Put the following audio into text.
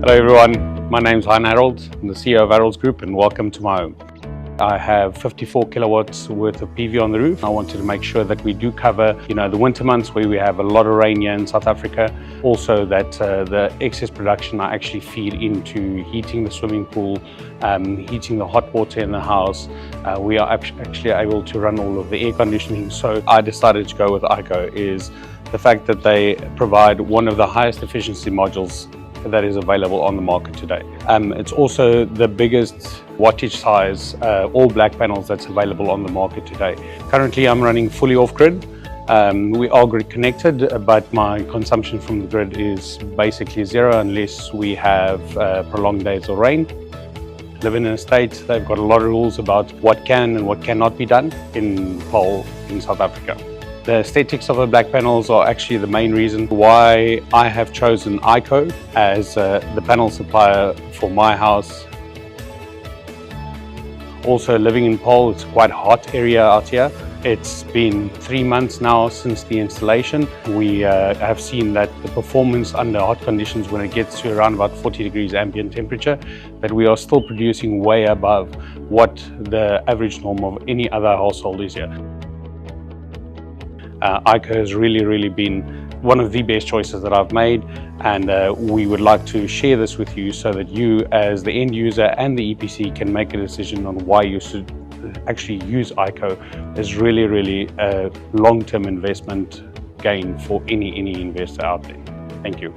Hello everyone, my name is Harold. I'm the CEO of Harold's Group and welcome to my home. I have 54 kilowatts worth of PV on the roof. I wanted to make sure that we do cover, the winter months where we have a lot of rain here in South Africa. Also that the excess production I actually feed into heating the swimming pool, heating the hot water in the house. We are actually able to run all of the air conditioning. So I decided to go with AIKO is the fact that they provide one of the highest efficiency modules that is available on the market today. It's also the biggest wattage size all black panels that's available on the market today. Currently I'm running fully off grid. We are grid connected, but my consumption from the grid is basically zero unless we have prolonged days of rain. Live in an estate, they've got a lot of rules about what can and what cannot be done in Paarl in South Africa. The aesthetics of the black panels are actually the main reason why I have chosen AIKO as the panel supplier for my house. Also living in Paarl, it's quite a hot area out here. It's been 3 months now since the installation. We have seen that the performance under hot conditions, when it gets to around about 40 degrees ambient temperature, that we are still producing way above what the average norm of any other household is here. AIKO has really been one of the best choices that I've made, and we would like to share this with you so that you as the end user and the EPC can make a decision on why you should actually use AIKO. It's really a long-term investment gain for any investor out there. Thank you.